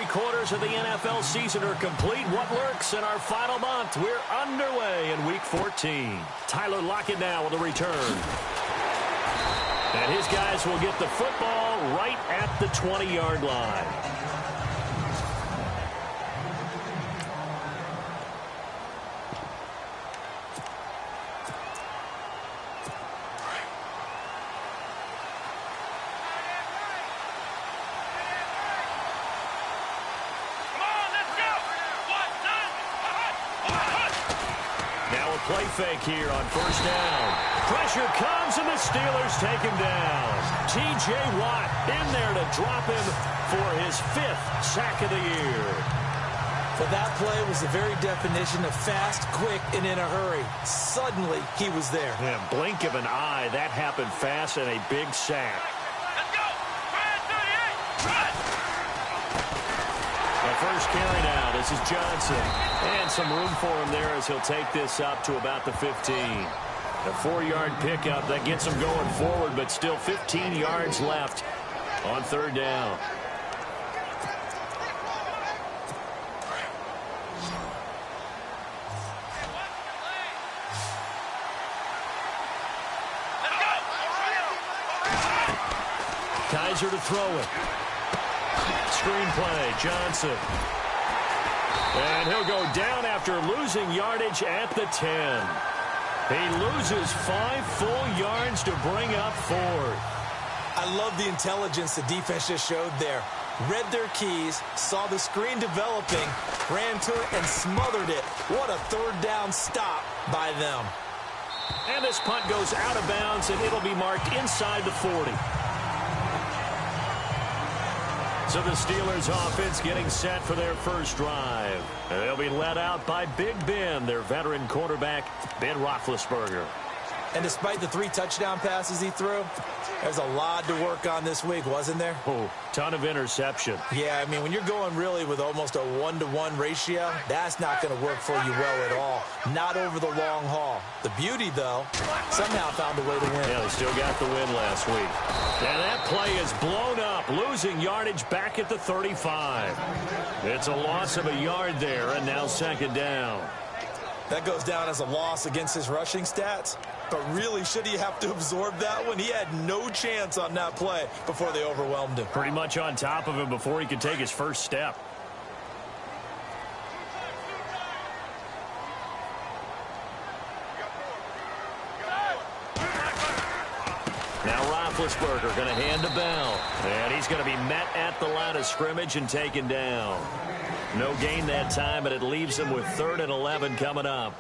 3/4 of the NFL season are complete. What lurks in our final month? We're underway in Week 14. Tyler Lockett now with a return. And his guys will get the football right at the 20-yard line. Play fake here on first down. Pressure comes, and the Steelers take him down. T.J. Watt in there to drop him for his 5th sack of the year. But that play was the very definition of fast, quick, and in a hurry. Suddenly, he was there. Yeah, blink of an eye. That happened fast and a big sack. Let's go! 38! Run! The first carry now. This is Johnson. And some room for him there as he'll take this up to about the 15. A 4-yard pickup that gets him going forward, but still 15 yards left on third down. Kaiser to throw it. Screenplay, Johnson. And he'll go down after losing yardage at the 10. He loses 5 full yards to bring up 4. I love the intelligence the defense just showed there. Read their keys, saw the screen developing, ran to it, and smothered it. What a third down stop by them. And this punt goes out of bounds, and it'll be marked inside the 40. So the Steelers offense getting set for their first drive. And they'll be led out by Big Ben, their veteran quarterback, Ben Roethlisberger. And despite the 3 touchdown passes he threw, there's a lot to work on this week, wasn't there? Oh, ton of interception. Yeah, I mean, when you're going really with almost a 1-to-1 ratio, that's not going to work for you well at all. Not over the long haul. The beauty, though, somehow found a way to win. Yeah, they still got the win last week. And that play is blown up, losing yardage back at the 35. It's a loss of a yard there, and now second down. That goes down as a loss against his rushing stats. But really, should he have to absorb that one? He had no chance on that play before they overwhelmed him. Pretty much on top of him before he could take his first step. Now Roethlisberger going to hand to Bell. And he's going to be met at the line of scrimmage and taken down. No gain that time, but it leaves him with 3rd and 11 coming up.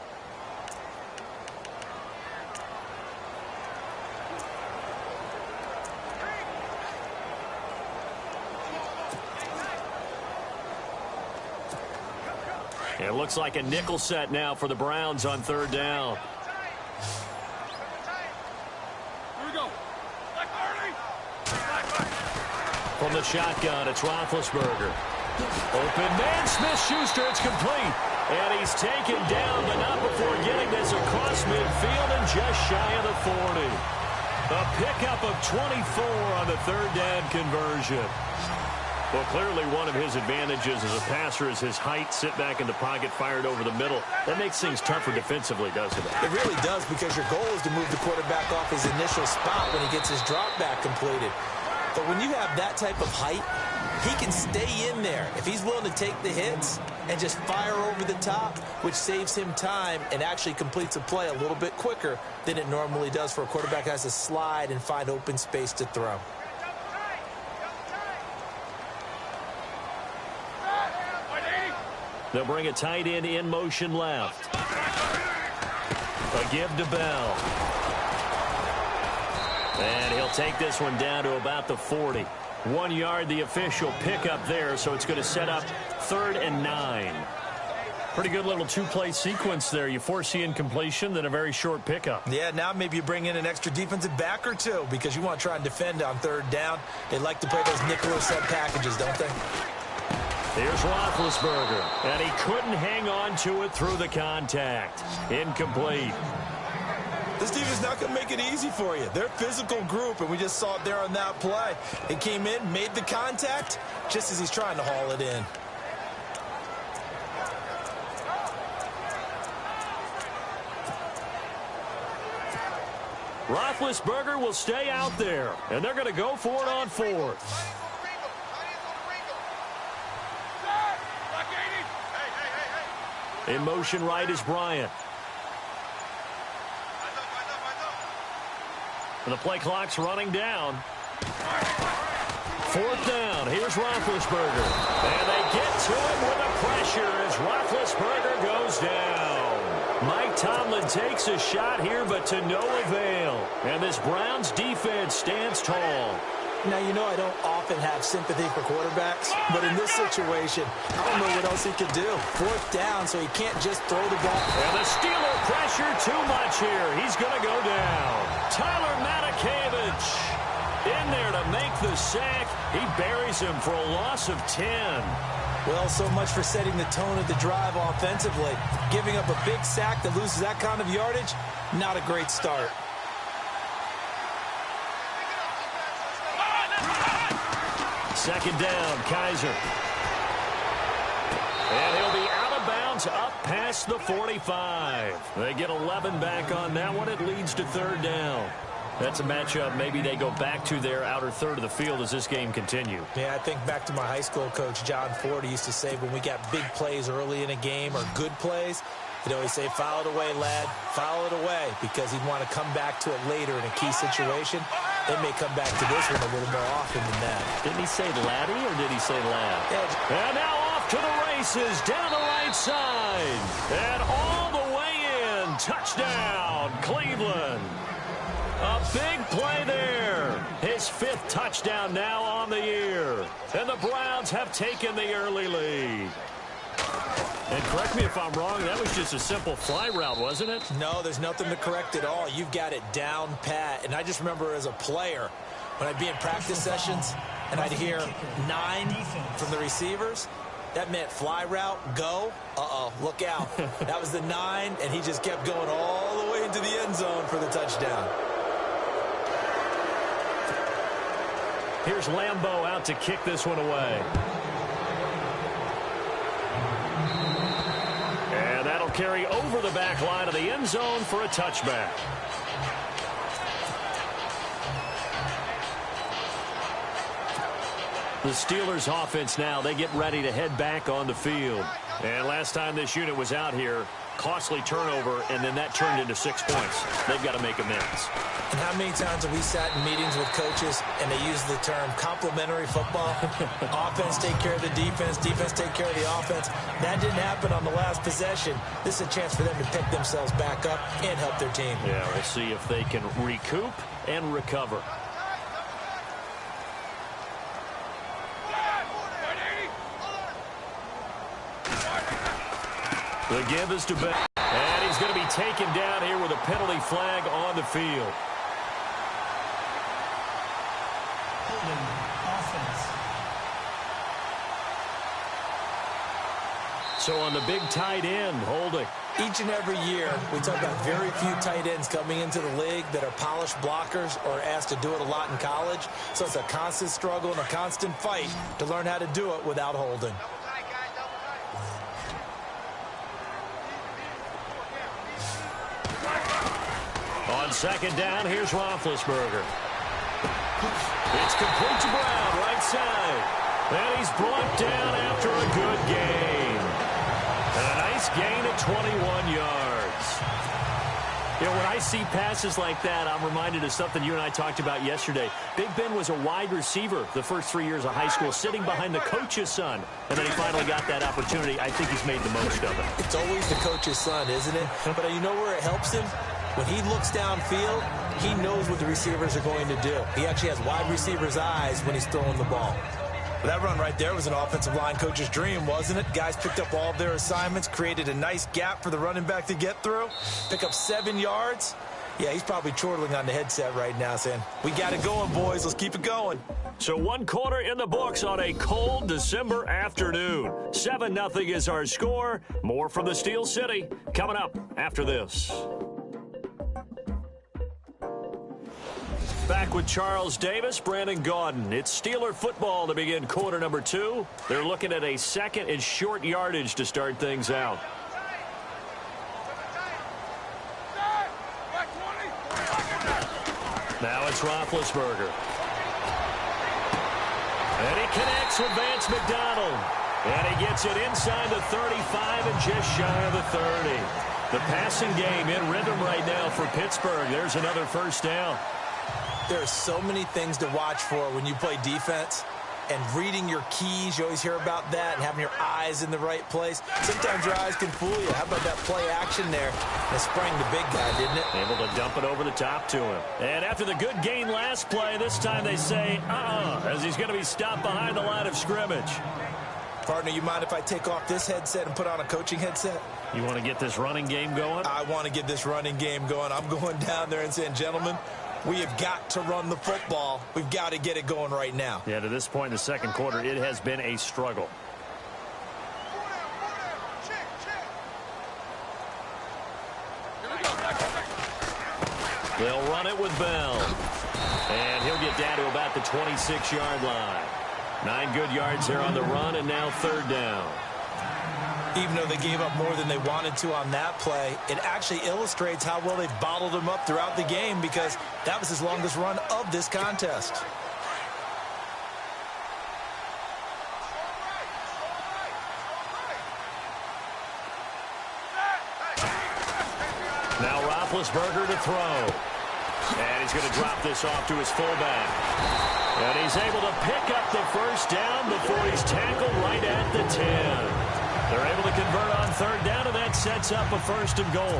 It looks like a nickel set now for the Browns on third down. Here we go. From the shotgun, it's Roethlisberger. Open man, Smith-Schuster, it's complete. And he's taken down, but not before getting this across midfield and just shy of the 40. A pickup of 24 on the third down conversion. Well, clearly one of his advantages as a passer is his height. Sit back in the pocket, fired over the middle. That makes things tougher defensively, doesn't it? It really does, because your goal is to move the quarterback off his initial spot when he gets his drop back completed. But when you have that type of height, he can stay in there if he's willing to take the hits and just fire over the top, which saves him time and actually completes a play a little bit quicker than it normally does for a quarterback that has to slide and find open space to throw. They'll bring a tight end in motion left. A give to Bell. And he'll take this one down to about the 40. 1 yard, the official pickup there, so it's going to set up 3rd and 9. Pretty good little 2-play sequence there. You force the incompletion, then a very short pickup. Yeah, now maybe you bring in an extra defensive back or 2 because you want to try and defend on third down. They like to play those nickel or sub packages, don't they? Here's Roethlisberger, and he couldn't hang on to it through the contact. Incomplete. This defense is not going to make it easy for you. They're a physical group, and we just saw it there on that play. He came in, made the contact, just as he's trying to haul it in. Roethlisberger will stay out there, and they're going to go for it on fourth. In motion right is Bryant. And the play clock's running down. Fourth down. Here's Roethlisberger. And they get to him with the pressure as Roethlisberger goes down. Mike Tomlin takes a shot here, but to no avail. And this Browns defense stands tall. Now, you know I don't often have sympathy for quarterbacks, but in this situation, I don't know what else he could do. Fourth down, so he can't just throw the ball. And the Steeler pressure too much here. He's going to go down. Tyler Matakevich in there to make the sack. He buries him for a loss of 10. Well, so much for setting the tone of the drive offensively. Giving up a big sack that loses that kind of yardage, not a great start. Second down, Kaiser. And he'll be out of bounds up past the 45. They get 11 back on that one. It leads to third down. That's a matchup maybe they go back to their outer third of the field as this game continues. Yeah, I think back to my high school coach, John Ford. He used to say when we got big plays early in a game or good plays, he'd always say, foul it away, lad, foul it away, because he'd want to come back to it later in a key situation. They may come back to this one a little more often than that. Didn't he say laddie or did he say lad? Yeah. And now off to the races down the right side. And all the way in. Touchdown, Cleveland. A big play there. His fifth touchdown now on the year. And the Browns have taken the early lead. And correct me if I'm wrong, that was just a simple fly route, wasn't it? No, there's nothing to correct at all. You've got it down pat. And I just remember as a player, when I'd be in practice sessions and I'd hear 9 from the receivers, that meant fly route, go. Uh-oh, look out. That was the 9, and he just kept going all the way into the end zone for the touchdown. Here's Lambeau out to kick this one away. And that'll carry over the back line of the end zone for a touchback. The Steelers offense now, they get ready to head back on the field. And last time this unit was out here, costly turnover, and then that turned into 6 points. They've got to make amends. And how many times have we sat in meetings with coaches and they use the term complementary football? Offense take care of the defense, defense take care of the offense. That didn't happen on the last possession. This is a chance for them to pick themselves back up and help their team. Yeah, we'll see if they can recoup and recover. The give is to Ben. And he's going to be taken down here with a penalty flag on the field. So on the big tight end, holding. Each and every year, we talk about very few tight ends coming into the league that are polished blockers or asked to do it a lot in college. So it's a constant struggle and a constant fight to learn how to do it without holding. On second down, here's Roethlisberger. It's complete to Brown, right side. And he's brought down after a good gain. And a nice gain at 21 yards. You know, when I see passes like that, I'm reminded of something you and I talked about yesterday. Big Ben was a wide receiver the first 3 years of high school, sitting behind the coach's son. And then he finally got that opportunity. I think he's made the most of it. It's always the coach's son, isn't it? But you know where it helps him? When he looks downfield, he knows what the receivers are going to do. He actually has wide receivers' eyes when he's throwing the ball. That run right there was an offensive line coach's dream, wasn't it? Guys picked up all of their assignments, created a nice gap for the running back to get through, pick up 7 yards. Yeah, he's probably chortling on the headset right now saying, we got it going, boys. Let's keep it going. So 1 quarter in the books on a cold December afternoon. 7-0 is our score. More from the Steel City coming up after this. Back with Charles Davis, Brandon Gaudin. It's Steeler football to begin quarter number 2. They're looking at a second and short yardage to start things out. Now it's Roethlisberger. And he connects with Vance McDonald. And he gets it inside the 35 and just shy of the 30. The passing game in rhythm right now for Pittsburgh. There's another first down. There are so many things to watch for when you play defense. And reading your keys, you always hear about that, and having your eyes in the right place. Sometimes your eyes can fool you. How about that play action there? It sprang the big guy, didn't it? Able to dump it over the top to him. And after the good gain last play, this time they say, as he's going to be stopped behind the line of scrimmage. Partner, you mind if I take off this headset and put on a coaching headset? You want to get this running game going? I want to get this running game going. I'm going down there and saying, gentlemen, we have got to run the football. We've got to get it going right now. Yeah, to this point in the second quarter, it has been a struggle. They'll run it with Bell. And he'll get down to about the 26-yard line. 9 good yards here on the run, and now third down. Even though they gave up more than they wanted to on that play, it actually illustrates how well they've bottled him up throughout the game, because that was his longest run of this contest. Now Roethlisberger to throw. And he's going to drop this off to his fullback. And he's able to pick up the first down before he's tackled right at the 10. They're able to convert on third down, and that sets up a first and goal.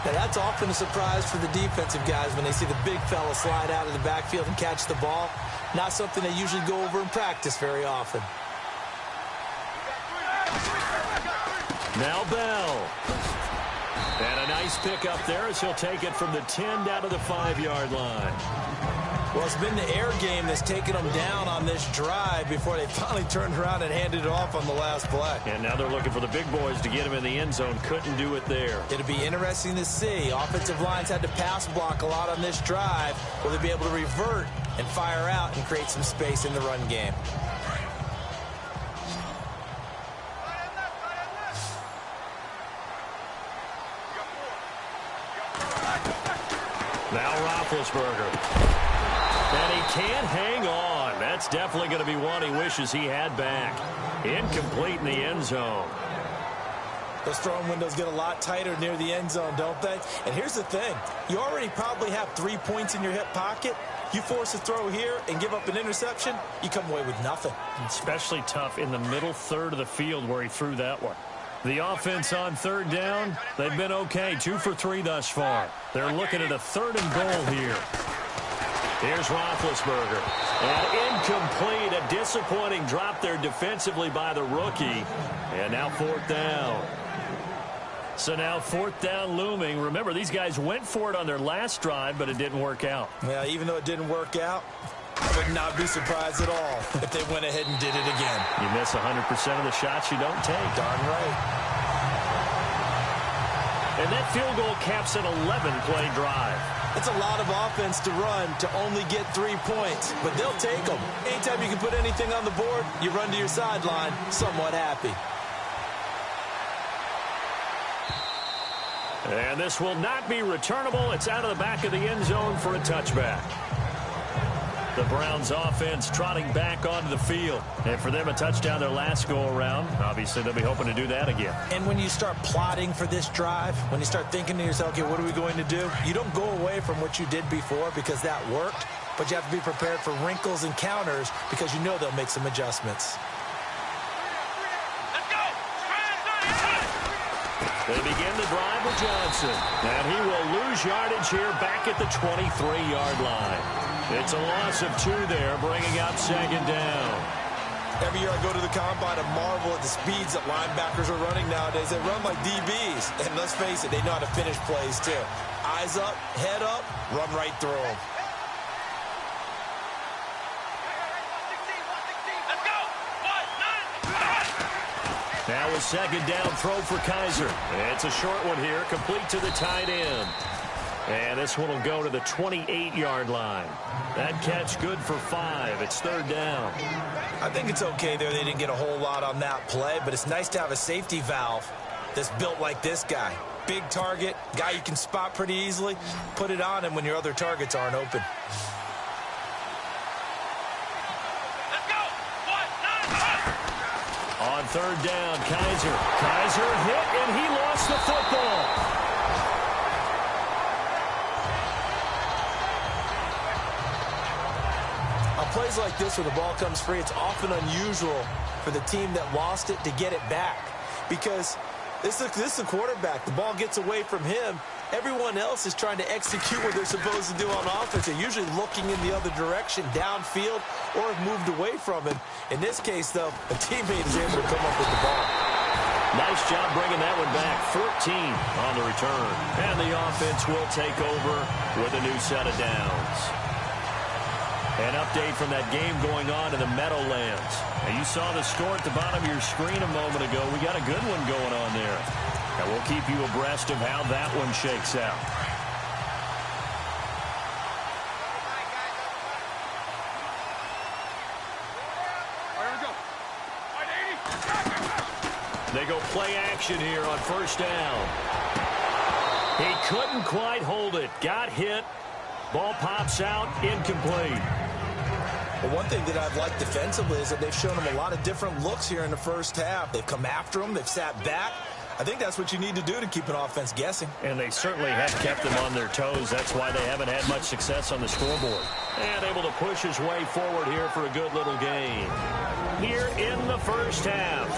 Now, that's often a surprise for the defensive guys when they see the big fella slide out of the backfield and catch the ball. Not something they usually go over in practice very often. Now Bell. And a nice pick up there as he'll take it from the 10 down to the 5-yard line. Well, it's been the air game that's taken them down on this drive before they finally turned around and handed it off on the last play. And now they're looking for the big boys to get him in the end zone. Couldn't do it there. It'll be interesting to see. Offensive lines had to pass block a lot on this drive. Will they be able to revert and fire out and create some space in the run game? Now Roethlisberger. And he can't hang on. That's definitely going to be one he wishes he had back. Incomplete in the end zone. Those throwing windows get a lot tighter near the end zone, don't they? And here's the thing. You already probably have 3 points in your hip pocket. You force a throw here and give up an interception, you come away with nothing. Especially tough in the middle third of the field where he threw that one. The offense on third down, they've been okay. 2 for 3 thus far. They're looking at a third and goal here. Here's Roethlisberger. And incomplete. A disappointing drop there defensively by the rookie. And now fourth down. So now fourth down looming. Remember, these guys went for it on their last drive, but it didn't work out. Yeah, even though it didn't work out, I would not be surprised at all if they went ahead and did it again. You miss 100% of the shots you don't take. Darn right. And that field goal caps an 11-play drive. It's a lot of offense to run to only get 3 points, but they'll take them. Anytime you can put anything on the board, you run to your sideline somewhat happy. And this will not be returnable. It's out of the back of the end zone for a touchback. The Browns offense trotting back onto the field. And for them, a touchdown their last go-around. Obviously, they'll be hoping to do that again. And when you start plotting for this drive, when you start thinking to yourself, okay, what are we going to do? You don't go away from what you did before because that worked, but you have to be prepared for wrinkles and counters because you know they'll make some adjustments. Let's go! They begin the drive with Johnson. And he will lose yardage here back at the 23-yard line. It's a loss of 2 there, bringing up second down. Every year I go to the combine and marvel at the speeds that linebackers are running nowadays. They run like DBs. And let's face it, they know how to finish plays too. Eyes up, head up, run right through them. Let's go! 1, 9, 1. Now a second down throw for Kaiser. It's a short one here, complete to the tight end. And this one will go to the 28-yard line. That catch good for 5. It's third down. I think it's okay there. They didn't get a whole lot on that play, but it's nice to have a safety valve that's built like this guy. Big target, guy you can spot pretty easily. Put it on him when your other targets aren't open. Let's go. 1, 9, 1. On third down, Kaiser. Kaiser hit, and he lost the football. On plays like this where the ball comes free, it's often unusual for the team that lost it to get it back. Because this is the quarterback. The ball gets away from him. Everyone else is trying to execute what they're supposed to do on offense. They're usually looking in the other direction, downfield, or have moved away from him. In this case, though, a teammate is able to come up with the ball. Nice job bringing that one back. 14 on the return. And the offense will take over with a new set of downs. An update from that game going on in the Meadowlands. Now, you saw the score at the bottom of your screen a moment ago. We got a good one going on there. And we'll keep you abreast of how that one shakes out. They go play action here on first down. He couldn't quite hold it. Got hit. Ball pops out. Incomplete. Well, one thing that I've liked defensively is that they've shown him a lot of different looks here in the first half. They've come after him. They've sat back. I think that's what you need to do to keep an offense guessing. And they certainly have kept them on their toes. That's why they haven't had much success on the scoreboard. And able to push his way forward here for a good little game. Here in the first half.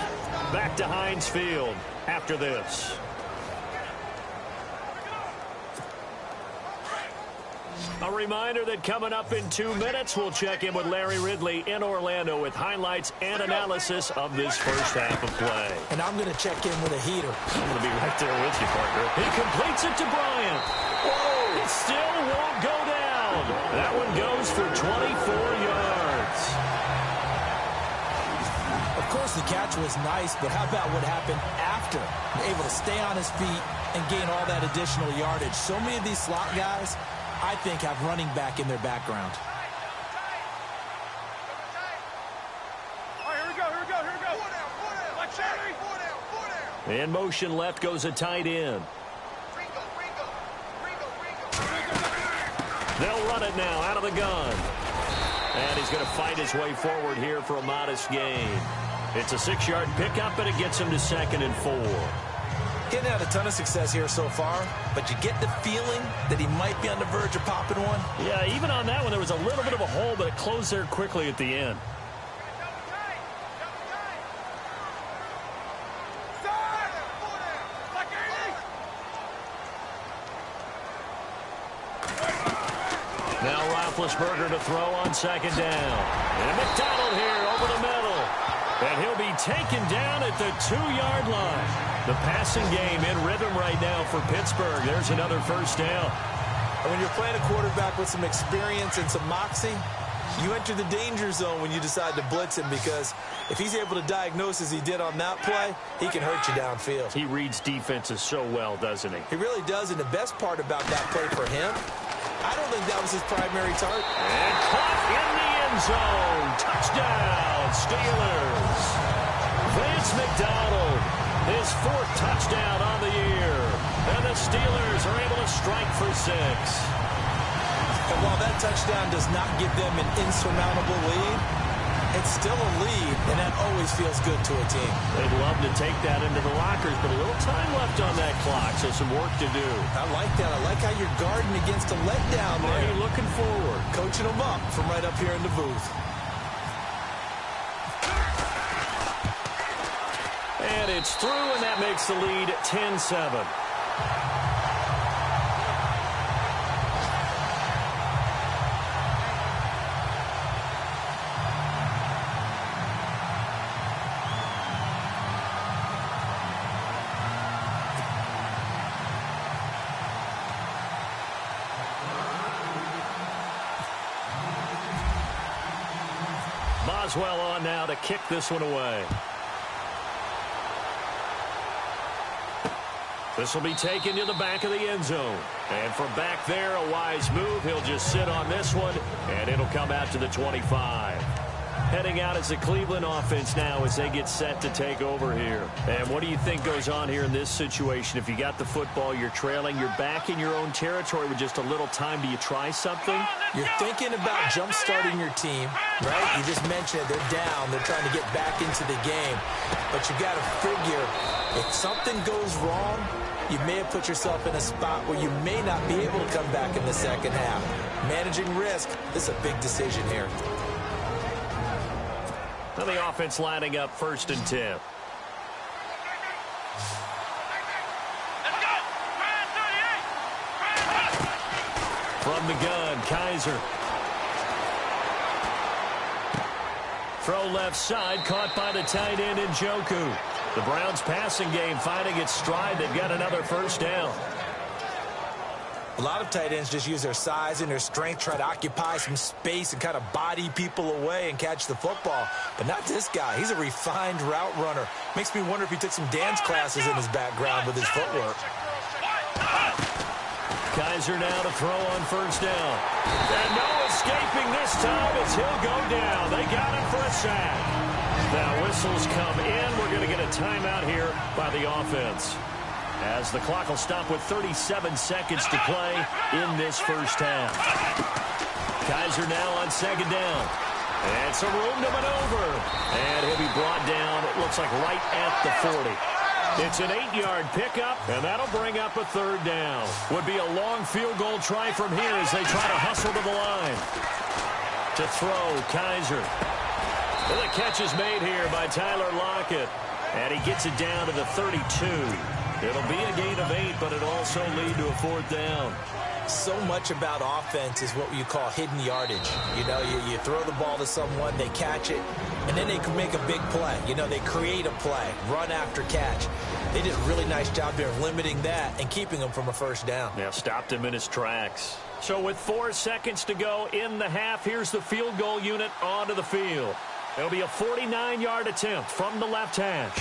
Back to Heinz Field after this. A reminder that coming up in 2 minutes, we'll check in with Larry Ridley in Orlando with highlights and analysis of this first half of play. And I'm going to check in with a heater. I'm going to be right there with you, Parker. He completes it to Bryant. Whoa! It still won't go down. That one goes for 24 yards. Of course, the catch was nice, but how about what happened after? Able to stay on his feet and gain all that additional yardage. So many of these slot guys, I think, have running back in their background. All right, here we go. Four down. Like Sherry. In motion left goes a tight end. They'll run it now out of the gun. And he's going to fight his way forward here for a modest gain. It's a 6-yard pickup, and it gets him to 2nd and 4. Getting out a ton of success here so far, but you get the feeling that he might be on the verge of popping one. Yeah, even on that one, there was a little bit of a hole, but it closed there quickly at the end. Now Roethlisberger to throw on 2nd down. And McDonald here over the middle. And he'll be taken down at the 2-yard line. The passing game in rhythm right now for Pittsburgh. There's another first down. And when you're playing a quarterback with some experience and some moxie, you enter the danger zone when you decide to blitz him, because if he's able to diagnose as he did on that play, he can hurt you downfield. He reads defenses so well, doesn't he? He really does, and the best part about that play for him, I don't think that was his primary target. And caught in the end zone. Touchdown, Steelers. Vance McDonald, his 4th touchdown on the year. And the Steelers are able to strike for 6. And while that touchdown does not give them an insurmountable lead, it's still a lead, and that always feels good to a team. They'd love to take that into the lockers, but a little time left on that clock, so some work to do. I like that. I like how you're guarding against a letdown there. Are you looking forward? Coaching them up from right up here in the booth. And it's through, and that makes the lead 10-7. Boswell on now to kick this one away. This will be taken to the back of the end zone. And from back there, a wise move. He'll just sit on this one, and it'll come out to the 25. Heading out as the Cleveland offense now as they get set to take over here. And what do you think goes on here in this situation? If you got the football, you're trailing, you're back in your own territory with just a little time. Do you try something? You're thinking about jump-starting your team, right? You just mentioned they're down. They're trying to get back into the game. But you got to figure if something goes wrong, you may have put yourself in a spot where you may not be able to come back in the second half. Managing risk, this is a big decision here. Now the offense lining up 1st and 10. From the gun, Kaiser. Throw left side, caught by the tight end Njoku. The Browns passing game finding its stride. They've got another 1st down. A lot of tight ends just use their size and their strength, try to occupy some space and kind of body people away and catch the football. But not this guy. He's a refined route runner. Makes me wonder if he took some dance classes in his background with his footwork. Kaiser now to throw on 1st down. And no escaping this time as he'll go down. They got him for a sack. Now whistles come in. We're going to get a timeout here by the offense, as the clock will stop with 37 seconds to play in this 1st half. Kaiser now on 2nd down. And some room to maneuver. And he'll be brought down, it looks like right at the 40. It's an 8-yard pickup, and that'll bring up a 3rd down. Would be a long field goal try from here as they try to hustle to the line. To throw, Kaiser. And the catch is made here by Tyler Lockett. And he gets it down to the 32. It'll be a gain of 8, but it'll also lead to a 4th down. So much about offense is what you call hidden yardage. You know, you throw the ball to someone, they catch it, and then they can make a big play. You know, they create a play, run after catch. They did a really nice job there of limiting that and keeping them from a 1st down. Yeah, stopped him in his tracks. So with 4 seconds to go in the half, here's the field goal unit onto the field. It'll be a 49-yard attempt from the left hash.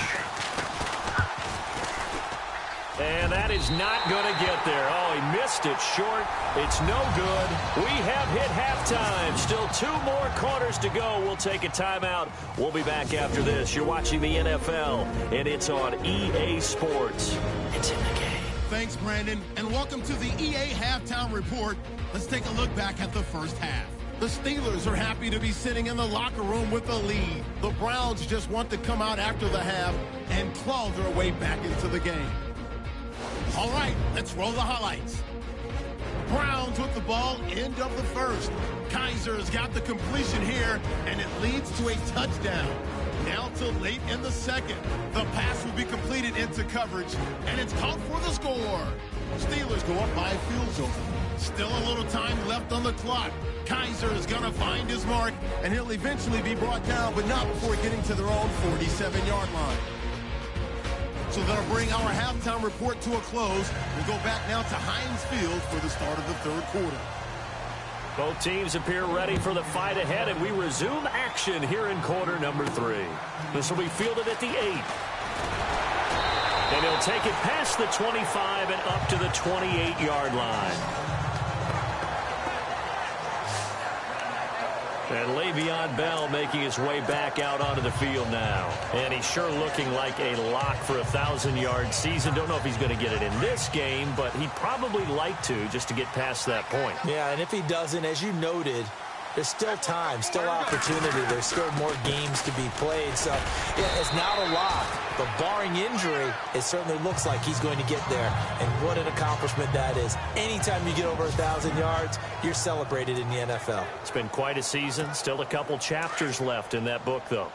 And that is not going to get there. Oh, he missed it short. It's no good. We have hit halftime. Still 2 more quarters to go. We'll take a timeout. We'll be back after this. You're watching the NFL, and it's on EA Sports. It's in the game. Thanks, Brandon, and welcome to the EA Halftime Report. Let's take a look back at the 1st half. The Steelers are happy to be sitting in the locker room with a lead. The Browns just want to come out after the half and claw their way back into the game. All right, let's roll the highlights. Browns with the ball, end of the 1st. Kaiser's got the completion here, and it leads to a touchdown. Now to late in the 2nd. The pass will be completed into coverage, and it's caught for the score. Steelers go up by a field goal. Still a little time left on the clock. Kaiser is going to find his mark, and he'll eventually be brought down, but not before getting to their own 47-yard line. So that'll bring our halftime report to a close. We'll go back now to Heinz Field for the start of the 3rd quarter. Both teams appear ready for the fight ahead, and we resume action here in quarter number 3. This will be fielded at the 8. And he'll take it past the 25 and up to the 28-yard line. And Le'Veon Bell making his way back out onto the field now. And he's sure looking like a lock for a 1,000-yard season. Don't know if he's going to get it in this game, but he'd probably like to just to get past that point. Yeah, and if he doesn't, as you noted, there's still time, still opportunity. There's still more games to be played. So yeah, it's not a lock, but barring injury, it certainly looks like he's going to get there. And what an accomplishment that is. Anytime you get over 1,000 yards, you're celebrated in the NFL. It's been quite a season. Still a couple chapters left in that book, though.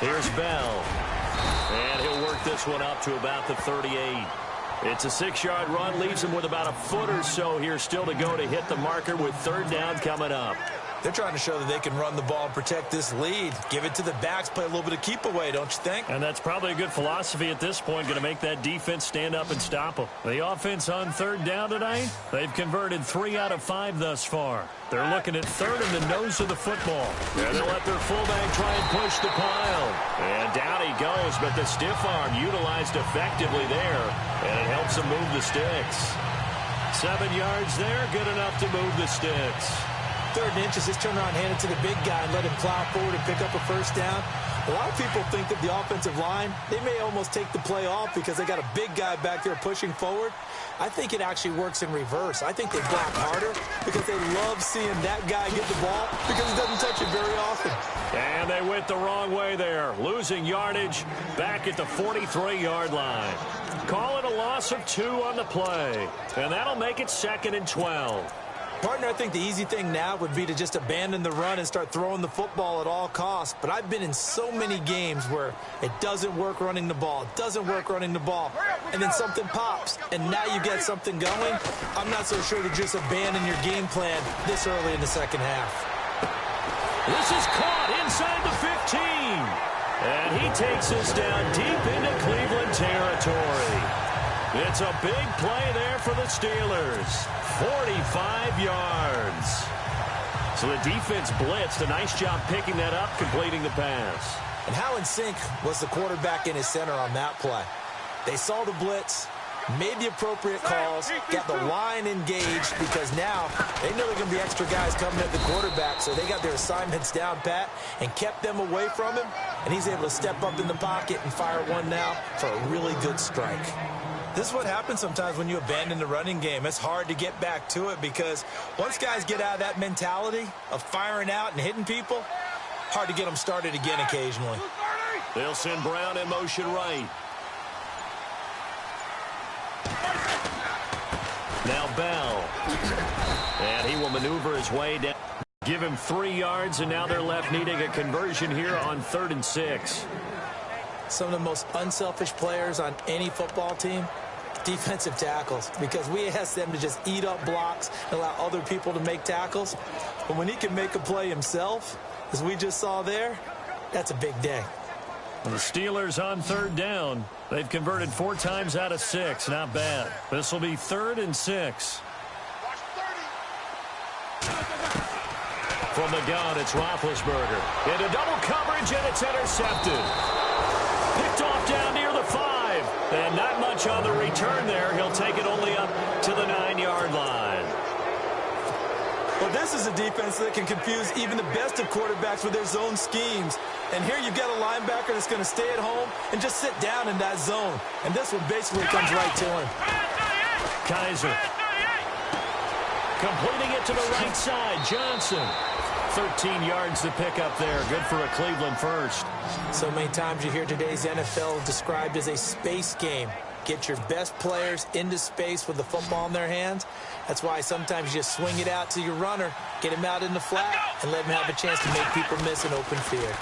Here's Bell. And he'll work this one up to about the 38. It's a 6-yard run. Leaves him with about a foot or so here still to go to hit the marker with 3rd down coming up. They're trying to show that they can run the ball and protect this lead. Give it to the backs, play a little bit of keep away, don't you think? And that's probably a good philosophy at this point, going to make that defense stand up and stop them. The offense on third down tonight, they've converted 3 out of 5 thus far. They're looking at third in the nose of the football. And they'll let their fullback try and push the pile. And down he goes, but the stiff arm utilized effectively there, and it helps him move the sticks. 7 yards there, good enough to move the sticks. 3rd and inches, just turn around, hand it to the big guy and let him plow forward and pick up a first down. A lot of people think that the offensive line, they may almost take the play off because they got a big guy back there pushing forward. I think it actually works in reverse. I think they block harder because they love seeing that guy get the ball because he doesn't touch it very often. And they went the wrong way there, losing yardage back at the 43-yard line. Call it a loss of 2 on the play, and that'll make it 2nd and 12. Partner, I think the easy thing now would be to just abandon the run and start throwing the football at all costs. But I've been in so many games where it doesn't work running the ball, and then something pops, and now you get something going. I'm not so sure to just abandon your game plan this early in the second half. This is caught inside the 15. And he takes us down deep into Cleveland territory. It's a big play there for the Steelers. 45 yards. So the defense blitzed. A nice job picking that up, completing the pass. And how in sync was the quarterback and his center on that play? They saw the blitz, made the appropriate calls, got the line engaged because now they know there are going to be extra guys coming at the quarterback, so they got their assignments down pat and kept them away from him, and he's able to step up in the pocket and fire one now for a really good strike. This is what happens sometimes when you abandon the running game. It's hard to get back to it because once guys get out of that mentality of firing out and hitting people, hard to get them started again occasionally. They'll send Brown in motion right. Now Bell. And he will maneuver his way down. Give him 3 yards, and now they're left needing a conversion here on 3rd and 6. Some of the most unselfish players on any football team, defensive tackles, because we ask them to just eat up blocks and allow other people to make tackles. But when he can make a play himself, as we just saw there, that's a big day. And the Steelers on 3rd down. They've converted 4 times out of 6. Not bad. This will be 3rd and 6. From the gun, it's Roethlisberger. Into double coverage, and it's intercepted. Picked off down near the 5. And not much on the return there. He'll take it only up to the 9-yard line. Well, this is a defense that can confuse even the best of quarterbacks with their zone schemes. And here you've got a linebacker that's going to stay at home and just sit down in that zone. And this one basically comes right to him. Kaiser. Completing it to the right side. Johnson. 13 yards to pick up there. Good for a Cleveland first. So many times you hear today's NFL described as a space game. Get your best players into space with the football in their hands. That's why sometimes you just swing it out to your runner, get him out in the flat, and let him have a chance to make people miss an open field.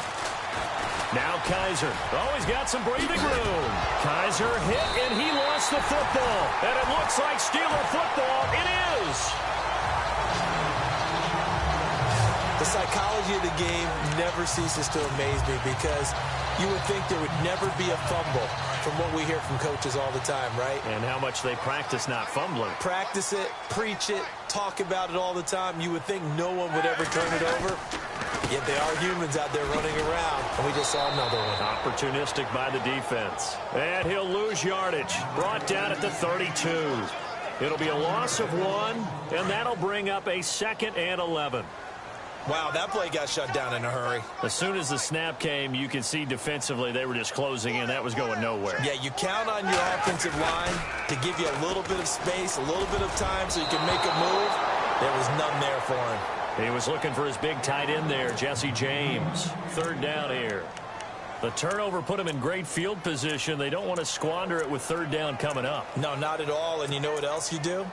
Now Kaiser. Oh, he's got some breathing room. Kaiser hit, and he lost the football. And it looks like Steeler football. It is. The psychology of the game never ceases to amaze me because you would think there would never be a fumble from what we hear from coaches all the time, right? And how much they practice not fumbling. Practice it, preach it, talk about it all the time. You would think no one would ever turn it over. Yet they are humans out there running around, and we just saw another one. Opportunistic by the defense. And he'll lose yardage. Brought down at the 32. It'll be a loss of 1, and that'll bring up a 2nd and 11. Wow, that play got shut down in a hurry. As soon as the snap came, you could see defensively they were just closing in. That was going nowhere. Yeah, you count on your offensive line to give you a little bit of space, a little bit of time so you can make a move. There was none there for him. He was looking for his big tight end there, Jesse James. 3rd down here. The turnover put him in great field position. They don't want to squander it with 3rd down coming up. No, not at all. And you know what else you do?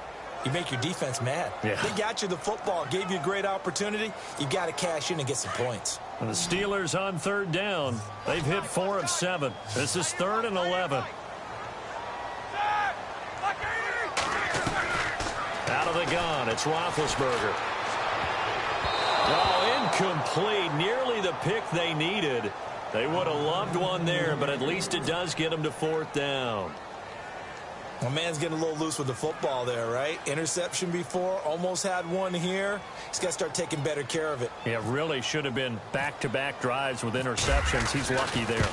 You make your defense mad. Yeah. They got you the football, gave you a great opportunity. You got to cash in and get some points. And the Steelers on 3rd down. They've hit 4 of 7. This is 3rd and 11. Out of the gun, it's Roethlisberger. Oh, Incomplete. Nearly the pick they needed. They would have loved one there, but at least it does get them to 4th down. Well, man's getting a little loose with the football there, right? Interception before, almost had one here. He's got to start taking better care of it. Yeah, really should have been back-to-back drives with interceptions. He's lucky there.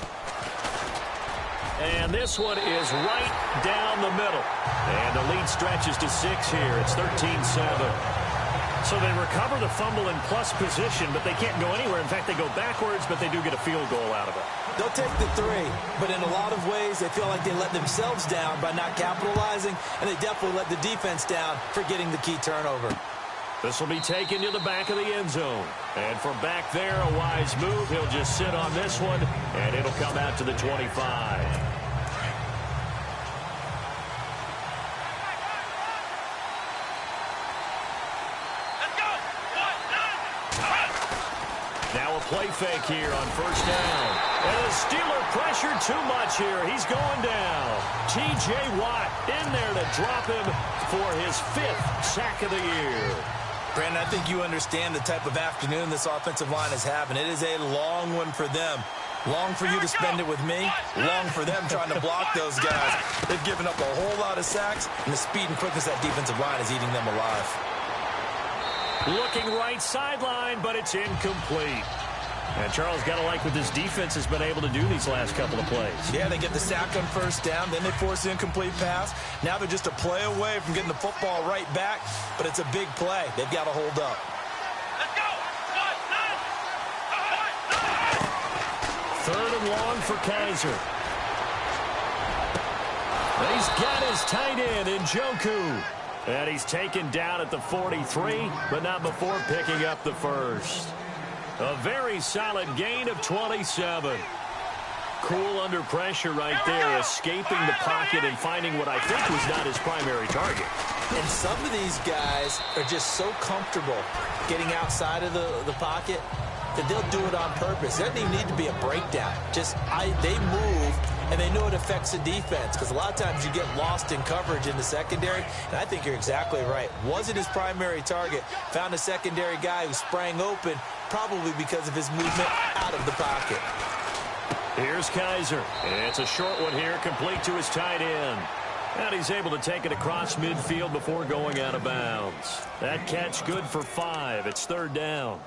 And this one is right down the middle. And the lead stretches to 6 here. It's 13-7. So they recover the fumble in plus position, but they can't go anywhere. In fact, they go backwards, but they do get a field goal out of it. They'll take the 3, but in a lot of ways, they feel like they let themselves down by not capitalizing, and they definitely let the defense down for getting the key turnover. This will be taken to the back of the end zone. And from back there, a wise move. He'll just sit on this one, and it'll come out to the 25. Now a play fake here on 1st down. And the Steeler pressured too much here. He's going down. T.J. Watt in there to drop him for his 5th sack of the year. Brandon, I think you understand the type of afternoon this offensive line is having. It is a long one for them. Long for you to spend it with me. Long for them trying to block those guys. They've given up a whole lot of sacks, and the speed and quickness of that defensive line is eating them alive. Looking right sideline, but it's incomplete. And Charles got to like what this defense has been able to do these last couple of plays. Yeah, they get the sack on 1st down, then they force the incomplete pass. Now they're just a play away from getting the football right back, but it's a big play. They've got to hold up. Let's go. 3rd and long for Kaiser. He's got his tight end in Njoku. And he's taken down at the 43, but not before picking up the 1st. A very solid gain of 27. Cool under pressure right there, escaping the pocket and finding what I think was not his primary target. And some of these guys are just so comfortable getting outside of the pocket that they'll do it on purpose. It doesn't even need to be a breakdown. They move, and they know it affects the defense, because a lot of times you get lost in coverage in the secondary, and I think you're exactly right. Wasn't his primary target. Found a secondary guy who sprang open, probably because of his movement out of the pocket. Here's Kaiser. It's a short one here, complete to his tight end. And he's able to take it across midfield before going out of bounds. That catch good for 5. It's 3rd down.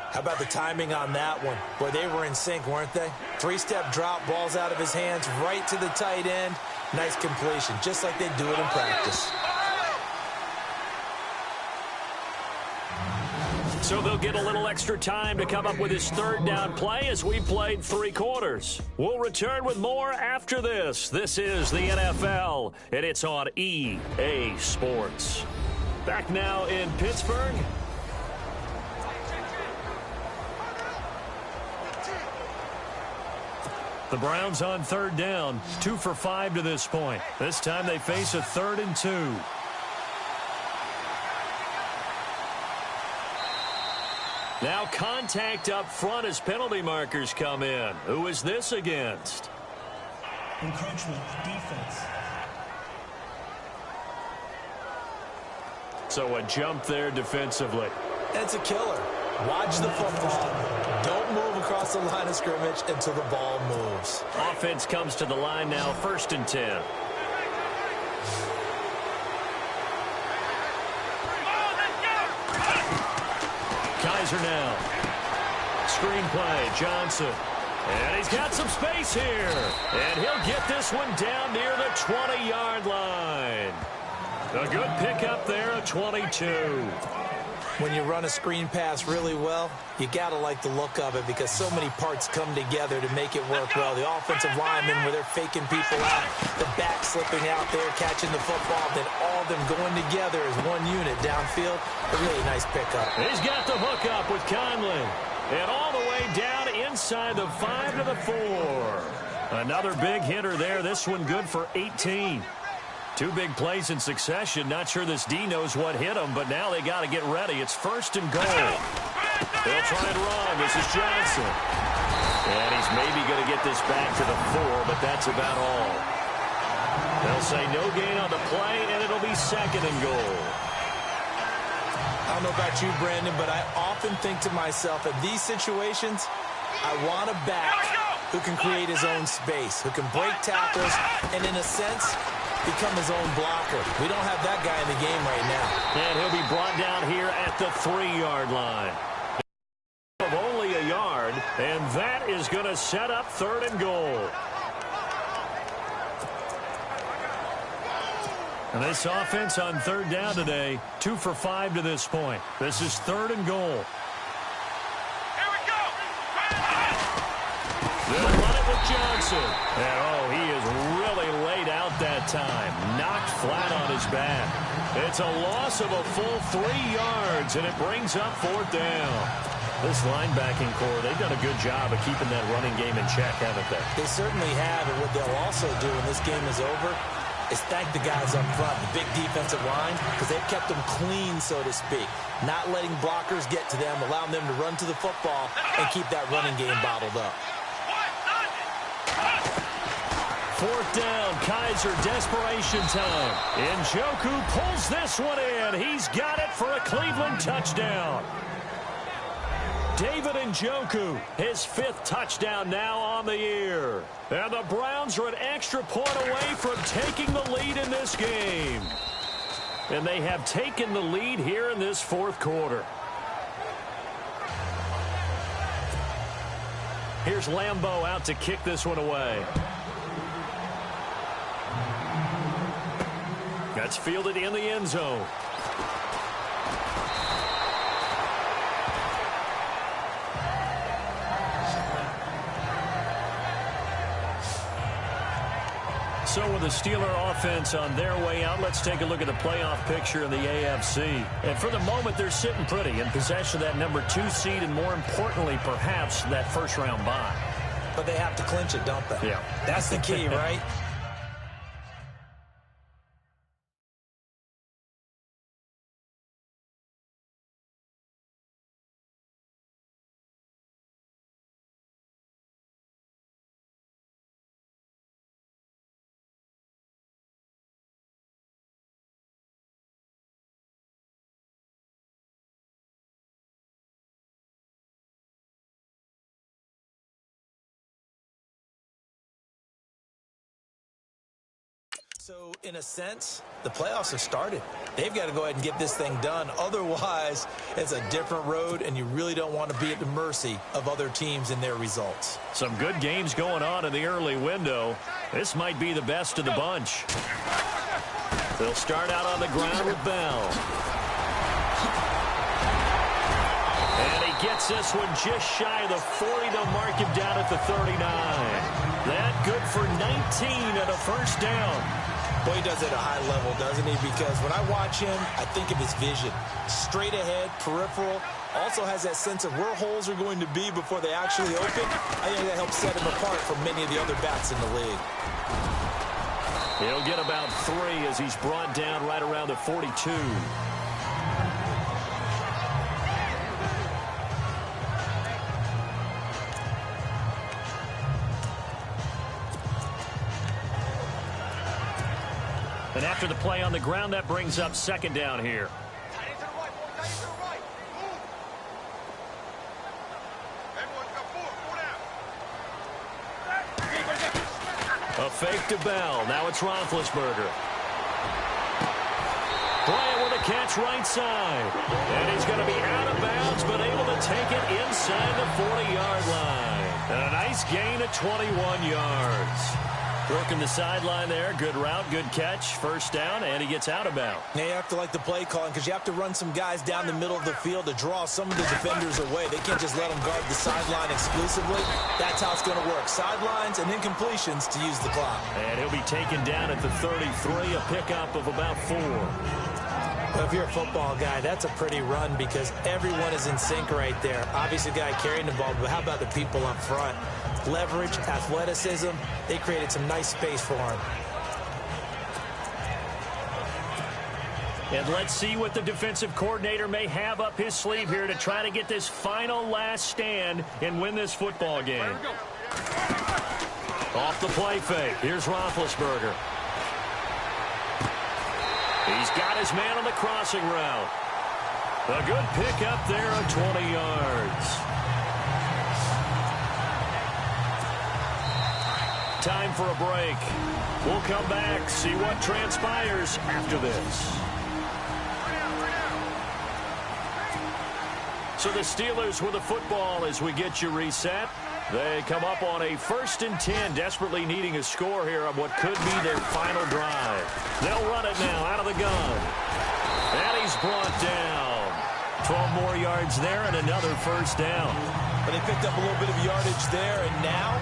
How about the timing on that one? Boy, they were in sync, weren't they? 3-step drop, balls out of his hands, right to the tight end. Nice completion, just like they do it in practice. So they'll get a little extra time to come up with his 3rd down play as we played 3 quarters. We'll return with more after this. This is the NFL, and it's on EA Sports. Back now in Pittsburgh. The Browns on 3rd down, 2 for 5 to this point. This time they face a 3rd and 2. Now contact up front as penalty markers come in. Who is this against? Encroachment defense. So a jump there defensively. It's a killer. Watch the football. Don't move across the line of scrimmage until the ball moves. Offense comes to the line now, 1st and 10. Kaiser now. Screen play, Johnson. And he's got some space here. And he'll get this one down near the 20-yard line. A good pickup there, a 22. When you run a screen pass really well, you got to like the look of it because so many parts come together to make it work well. The offensive linemen, where they're faking people out, the back slipping out there, catching the football, then all of them going together as one unit downfield. A really nice pickup. He's got the hook up with Conley. And all the way down inside the 5 to the 4. Another big hitter there. This one good for 18. 2 big plays in succession. Not sure this D knows what hit him, but now they got to get ready. It's 1st and goal. They'll try and run. This is Johnson. And he's maybe going to get this back to the 4, but that's about all. They'll say no gain on the play, and it'll be 2nd and goal. I don't know about you, Brandon, but I often think to myself, in these situations, I want a back who can create his own space, who can break tackles, and in a sense, become his own blocker. We don't have that guy in the game right now. And he'll be brought down here at the 3-yard line. Of only a yard, and that is going to set up 3rd and goal. And this offense on 3rd down today, 2 for 5 to this point. This is 3rd and goal. Here we go. They'll run it with Johnson. And, oh, he is really laid out that time. Knocked flat on his back. It's a loss of a full 3 yards, and it brings up 4th down. This linebacking core, they've done a good job of keeping that running game in check, haven't they? They certainly have, and what they'll also do when this game is over is thank the guys up front, the big defensive line, because they've kept them clean, so to speak. Not letting blockers get to them, allowing them to run to the football and keep that running game bottled up. 4th down, Kaiser, desperation time. Njoku pulls this one in. He's got it for a Cleveland touchdown. David Njoku, his 5th touchdown now on the year. And the Browns are an extra point away from taking the lead in this game. And they have taken the lead here in this 4th quarter. Here's Lambeau out to kick this one away. That's fielded in the end zone. So with the Steeler offense on their way out, let's take a look at the playoff picture in the AFC. And for the moment, they're sitting pretty in possession of that number 2 seed and, more importantly, perhaps that 1st-round bye. But they have to clinch it, don't they? Yeah. That's the key, right? So, in a sense, the playoffs have started. They've got to go ahead and get this thing done. Otherwise, it's a different road, and you really don't want to be at the mercy of other teams and their results. Some good games going on in the early window. This might be the best of the bunch. They'll start out on the ground with Bell. And he gets this one just shy of the 40. They'll mark him down at the 39. That good for 19 and a 1st down. Boy, he does it at a high level, doesn't he? Because when I watch him, I think of his vision. Straight ahead, peripheral. Also has that sense of where holes are going to be before they actually open. I think that helps set him apart from many of the other backs in the league. He'll get about 3 as he's brought down right around the 42. And after the play on the ground, that brings up 2nd down here. A fake to Bell. Now it's Roethlisberger. Bryant with a catch right side. And he's going to be out of bounds, but able to take it inside the 40-yard line. And a nice gain of 21 yards. Working the sideline there. Good route, good catch. 1st down, and he gets out of bounds. Now you have to like the play calling because you have to run some guys down the middle of the field to draw some of the defenders away. They can't just let them guard the sideline exclusively. That's how it's going to work. Sidelines and then completions to use the clock. And he'll be taken down at the 33, a pickup of about 4. Well, if you're a football guy, that's a pretty run because everyone is in sync right there. Obviously, the guy carrying the ball, but how about the people up front? Leverage, athleticism, they created some nice space for him. And let's see what the defensive coordinator may have up his sleeve here to try to get this final last stand and win this football game. Off the play fake. Here's Roethlisberger. He's got his man on the crossing route. A good pickup there of 20 yards. Time for a break. We'll come back, see what transpires after this. So the Steelers with the football as we get you reset. They come up on a 1st and 10, desperately needing a score here on what could be their final drive. They'll run it now out of the gun. And he's brought down. 12 more yards there and another 1st down. But they picked up a little bit of yardage there, and now,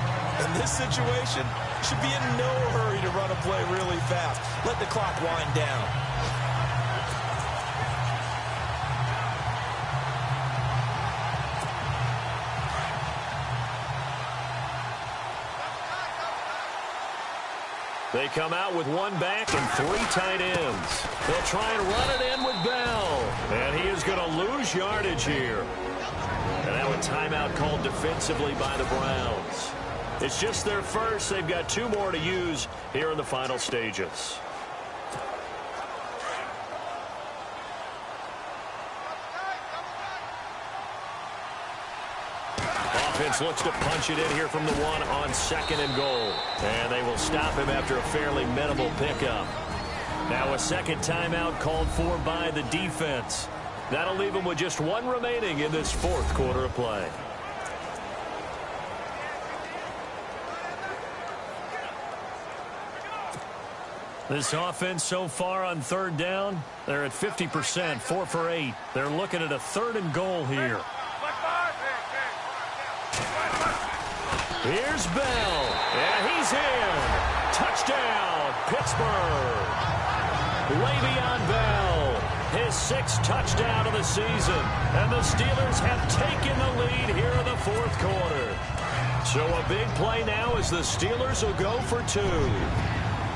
in this situation, should be in no hurry to run a play really fast. Let the clock wind down. They come out with 1 back and 3 tight ends. They'll try and run it in with Bell. And he is going to lose yardage here. And now a timeout called defensively by the Browns. It's just their first. They've got 2 more to use here in the final stages. Offense looks to punch it in here from the 1 on 2nd and goal. And they will stop him after a fairly minimal pickup. Now a 2nd timeout called for by the defense. That'll leave him with just 1 remaining in this 4th quarter of play. This offense so far on 3rd down, they're at 50%, 4 for 8. They're looking at a 3rd and goal here. Here's Bell, and he's in. Touchdown, Pittsburgh. Le'Veon Bell, his 6th touchdown of the season, and the Steelers have taken the lead here in the 4th quarter. So a big play now as the Steelers will go for 2.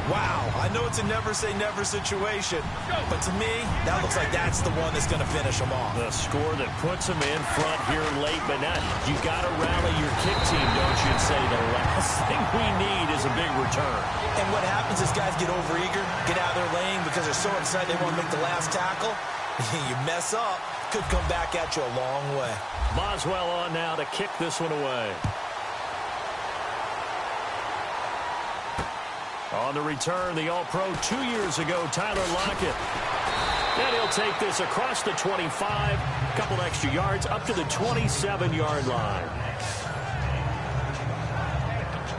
Wow, I know it's a never-say-never situation, but to me, that looks like that's the one that's going to finish them off. The score that puts them in front here late, but not. You got to rally your kick team, don't you, and say the last thing we need is a big return. And what happens is guys get overeager, get out of their lane because they're so excited they want to make the last tackle. You mess up, could come back at you a long way. Boswell on now to kick this one away. On the return, the All-Pro 2 years ago, Tyler Lockett. And he'll take this across the 25, a couple extra yards, up to the 27-yard line.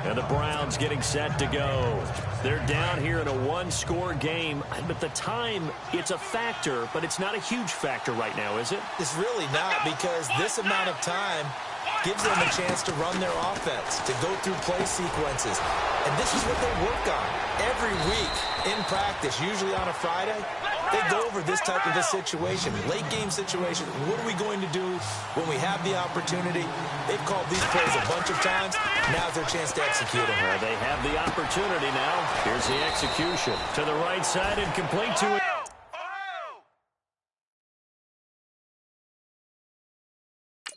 And the Browns getting set to go. They're down here in a 1-score game. But the time, it's a factor, but it's not a huge factor right now, is it? It's really not, because this amount of time gives them a chance to run their offense, to go through play sequences. And this is what they work on every week in practice, usually on a Friday. They go over this type of a situation, late game situation. What are we going to do when we have the opportunity? They've called these plays a bunch of times. Now's their chance to execute them. Well, they have the opportunity now. Here's the execution. To the right side and complete to it.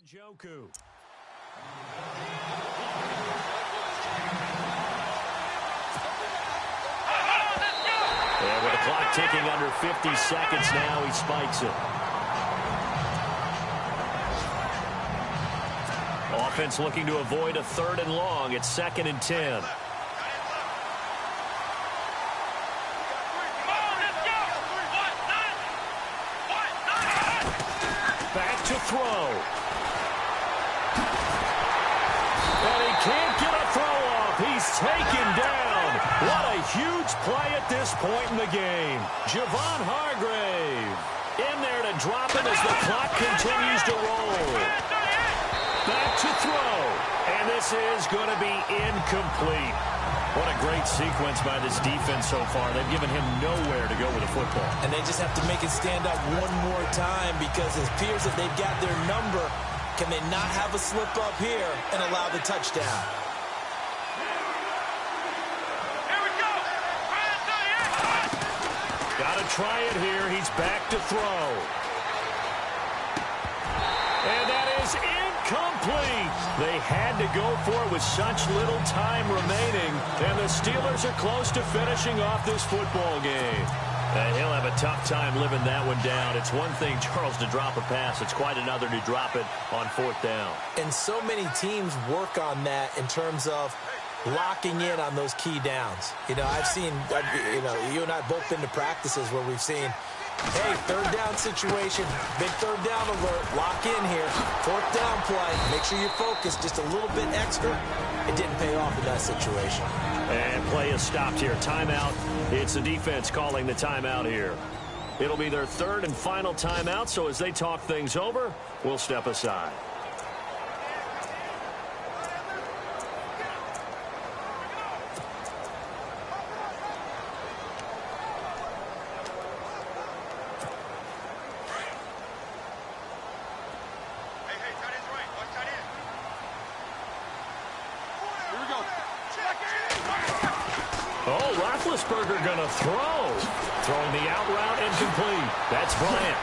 Joku. And with the clock ticking under 50 seconds now, he spikes it. Offense looking to avoid a 3rd and long. It's 2nd and 10. Back to throw. And he can't get a throw off. He's taken down. What a huge play at this point in the game. Javon Hargrave in there to drop it as the clock continues to roll. Back to throw. And this is going to be incomplete. What a great sequence by this defense so far. They've given him nowhere to go with the football. And they just have to make it stand up one more time, because it appears that they've got their number. Can they not have a slip up here and allow the touchdown? Got to try it here. He's back to throw. And that is incomplete. They had to go for it with such little time remaining. And the Steelers are close to finishing off this football game. And he'll have a tough time living that one down. It's one thing, Charles, to drop a pass. It's quite another to drop it on 4th down. And so many teams work on that in terms of locking in on those key downs. You know, I've seen, you and I both been to practices where we've seen, hey, 3rd down situation, big 3rd down alert, lock in here, 4th down play, make sure you're focused just a little bit extra. It didn't pay off in that situation. And play is stopped here. Timeout. It's the defense calling the timeout here. It'll be their 3rd and final timeout, so as they talk things over, we'll step aside. Oh, Roethlisberger going to throw. Throwing the out route incomplete. That's Bryant.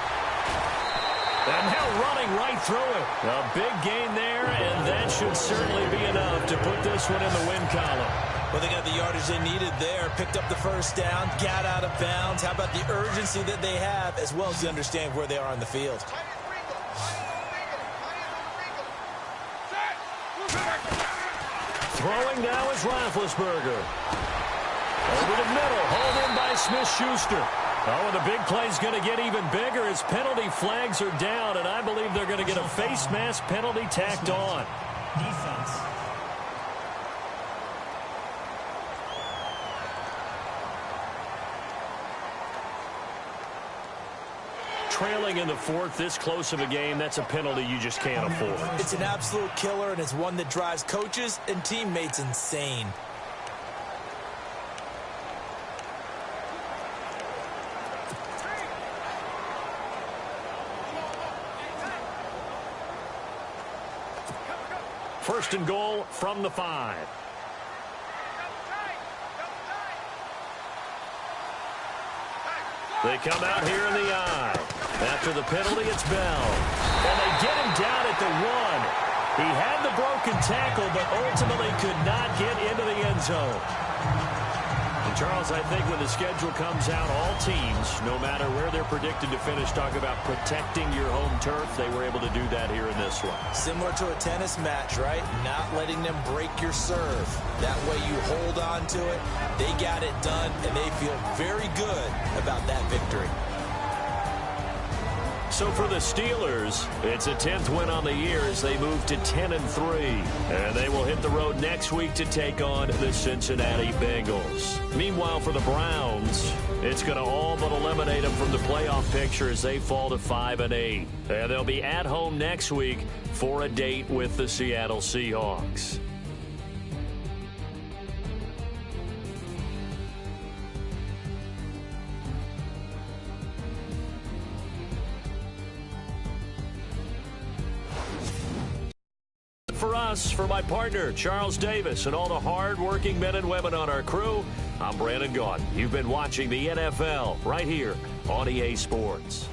And now running right through it. A big gain there, and that should certainly be enough to put this one in the win column. Well, they got the yardage they needed there. Picked up the 1st down, got out of bounds. How about the urgency that they have, as well as to understand where they are on the field. Throwing now is Roethlisberger. Over the middle, hauled in by Smith-Schuster. Oh, and the big play's going to get even bigger as penalty flags are down, and I believe they're going to get a face mask penalty tacked on. Defense. Trailing in the 4th, this close of a game, that's a penalty you just can't afford. It's an absolute killer, and it's one that drives coaches and teammates insane. First and goal from the 5. They come out here in the eye. After the penalty, it's Bell. And they get him down at the 1. He had the broken tackle, but ultimately could not get into the end zone. And Charles, I think when the schedule comes out, all teams, no matter where they're predicted to finish, talk about protecting your home turf. They were able to do that here in this one. Similar to a tennis match, right? Not letting them break your serve. That way you hold on to it. They got it done, and they feel very good about that victory. So for the Steelers, it's a 10th win on the year as they move to 10-3. And they will hit the road next week to take on the Cincinnati Bengals. Meanwhile, for the Browns, it's going to all but eliminate them from the playoff picture as they fall to 5-8. And they'll be at home next week for a date with the Seattle Seahawks. For us, for my partner, Charles Davis, and all the hard-working men and women on our crew, I'm Brandon Gaudin. You've been watching the NFL right here on EA Sports.